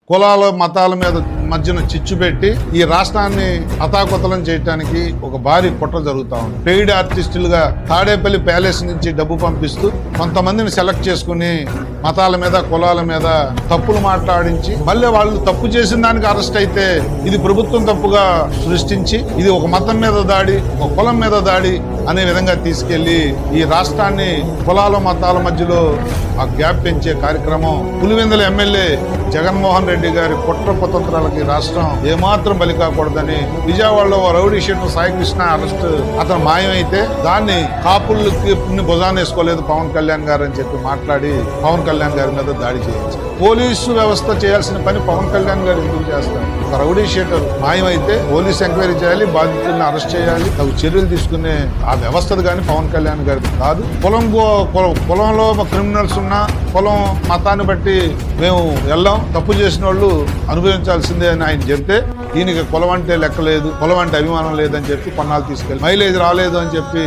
కులాల మతాల మీద మధ్యన చిచ్చు పెట్టి ఈ రాష్ట్రాన్ని అతాకుతలం చేయడానికి ఒక భారీ కుట్ర జరుగుతా ఉంది. పెయిడ్ ఆర్టిస్టులుగా తాడేపల్లి ప్యాలెస్ నుంచి డబ్బు పంపిస్తూ కొంతమందిని సెలెక్ట్ చేసుకుని మతాల మీద కులాల మీద తప్పులు మాట్లాడించి మళ్ళీ వాళ్ళు తప్పు చేసిన దానికి అరెస్ట్ అయితే ఇది ప్రభుత్వం తప్పుగా సృష్టించి ఇది ఒక మతం మీద దాడి, ఒక కులం మీద దాడి అనే విధంగా తీసుకెళ్లి ఈ రాష్ట్రాన్ని కులాల మతాల మధ్యలో ఆ గ్యాప్ పెంచే కార్యక్రమం పులివెందుల ఎమ్మెల్యే జగన్మోహన్ రెడ్డి గారి కుట్ర కుతంత్రాలకి రాష్ట్రం ఏమాత్రం బలి కాకూడదని విజయవాడలో రౌడీ షీట్ సాయికృష్ణ అరెస్ట్ అతను మాయమైతే దాన్ని కాపులకి భుజాన్ని వేసుకోలేదు పవన్ కళ్యాణ్ గారు అని చెప్పి మాట్లాడి పవన్ కళ్యాణ్ గారి మీద దాడి చేయించారు. పోలీసు వ్యవస్థ చేయాల్సిన పని పవన్ కళ్యాణ్ గారు ఎందుకు చేస్తారు? ఒక రౌడీ షీటర్ మాయమైతే పోలీసు ఎంక్వైరీ చేయాలి, బాధితులను అరెస్ట్ చేయాలి, తగు చర్యలు తీసుకునే ఆ వ్యవస్థది కానీ పవన్ కళ్యాణ్ గారికి కాదు. పొలంలో క్రిమినల్స్ ఉన్నా పొలం మతాన్ని బట్టి మేము వెళ్ళాం, తప్పు చేసిన వాళ్ళు అనుభవించాల్సిందే అని ఆయన చెప్తే దీనికి కులం అంటే లెక్క లేదు, కులం అంటే అభిమానం లేదని చెప్పి కొన్నాళ్ళు తీసుకెళ్ళి మైలేజ్ రాలేదు అని చెప్పి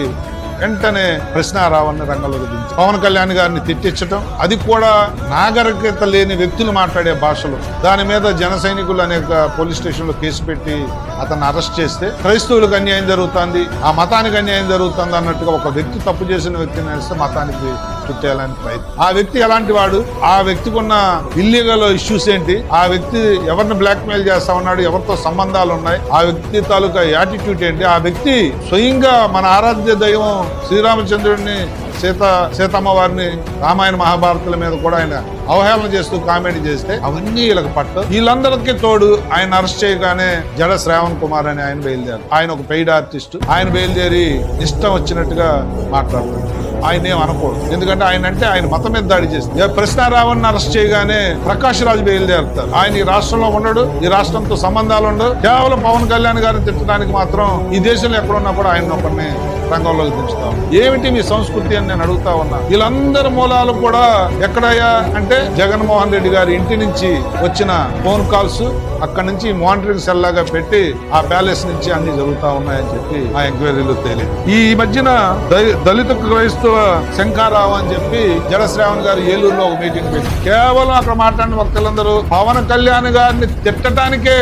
వెంటనే ప్రశ్నారావుని రంగంలో దించి పవన్ కళ్యాణ్ గారిని తిట్టించడం, అది కూడా నాగరికత లేని వ్యక్తులు మాట్లాడే భాషలో. దాని మీద జన సైనికులు అనేక పోలీస్ స్టేషన్ లో కేసు పెట్టి అతన్ని అరెస్ట్ చేస్తే క్రైస్తవులకు అన్యాయం జరుగుతుంది, ఆ మతానికి అన్యాయం జరుగుతుంది అన్నట్టుగా ఒక వ్యక్తి తప్పు చేసిన వ్యక్తిని వేస్తే మతానికి చుట్టేయాలని ప్రయత్నం. ఆ వ్యక్తి ఎలాంటి వాడు, ఆ వ్యక్తికి ఉన్న ఇల్లీగల్ ఇష్యూస్ ఏంటి, ఆ వ్యక్తి ఎవరిని బ్లాక్ మెయిల్ చేస్తా ఉన్నాడు, ఎవరితో సంబంధాలు ఉన్నాయి, ఆ వ్యక్తి తాలూకా యాటిట్యూడ్ ఏంటి, ఆ వ్యక్తి స్వయంగా మన ఆరాధ్య దైవం శ్రీరామచంద్రుడిని సీతమ్మ వారిని రామాయణ మహాభారతుల మీద కూడా ఆయన అవహేళన చేస్తూ కామెంట్ చేస్తే అవన్నీ వీళ్ళకి పట్టు. వీళ్ళందరికీ తోడు ఆయన అరెస్ట్ చేయగానే జడ శ్రావణ్ కుమార్ అని ఆయన బయలుదేరు. ఆయన ఒక పెయిడ్ ఆర్టిస్ట్. ఆయన బయలుదేరి ఇష్టం వచ్చినట్టుగా మాట్లాడుతాడు. ఆయన ఏం అనకూడదు, ఎందుకంటే ఆయన అంటే ఆయన మతం మీద దాడి చేస్తుంది. ప్రశ్నారావుని అరెస్ట్ చేయగానే ప్రకాష్ రాజు బయలుదేరుతారు. ఆయన ఈ రాష్ట్రంలో ఉండడు, ఈ రాష్ట్రంతో సంబంధాలు ఉండవు, కేవలం పవన్ కళ్యాణ్ గారిని తిట్టడానికి మాత్రం ఈ దేశంలో ఎక్కడున్నా కూడా ఆయన ఒకరిని రంగంలోకి దించుతాం. ఏమిటి మీ సంస్కృతి అని నేను అడుగుతా ఉన్నా. వీళ్ళందరి మూలాలు కూడా ఎక్కడయ్యా అంటే జగన్మోహన్ రెడ్డి గారి ఇంటి నుంచి వచ్చిన ఫోన్ కాల్స్, అక్కడి నుంచి మానిటరింగ్ సెల్ లాగా పెట్టి ఆ ప్యాలెస్ నుంచి అన్ని జరుగుతా ఉన్నాయని చెప్పి ఆ ఎంక్వైరీలో తేలింది. ఈ మధ్యన దళిత క్రైస్తవ శంకారావు అని చెప్పి జడశ్రావణ్ గారు ఏలూరులో ఒక మీటింగ్ పెట్టి కేవలం అక్కడ మాట్లాడిన వక్తలందరూ పవన్ కళ్యాణ్ గారిని తిట్టడానికే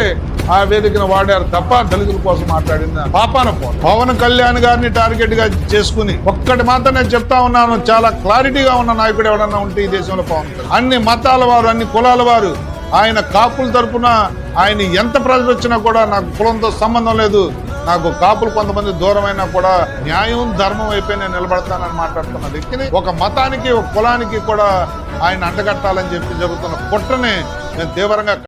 ఆ వేదికను వాడారు తప్ప దళితుల కోసం మాట్లాడింది పాపాన పవన్ కళ్యాణ్ గారిని టార్గెట్ గా చేసుకుని ఒక్కటి మాత్రం నేను చెప్తా ఉన్నాను, చాలా క్లారిటీగా ఉన్న నాయకుడు ఎవడన్నా ఉంటే ఈ దేశంలో పవన్ కళ్యాణ్. అన్ని మతాల వారు, అన్ని కులాల వారు, ఆయన కాపుల తరపున ఆయన ఎంత ప్రజలు వచ్చినా కూడా నాకు కులంతో సంబంధం లేదు, నాకు కాపులు కొంతమంది దూరమైనా కూడా న్యాయం ధర్మం అయిపోయి నేను నిలబడతానని మాట్లాడుతున్న వ్యక్తిని ఒక మతానికి ఒక కులానికి కూడా ఆయన అంటగట్టాలని చెప్పి జరుగుతున్న కుట్రని నేను తీవ్రంగా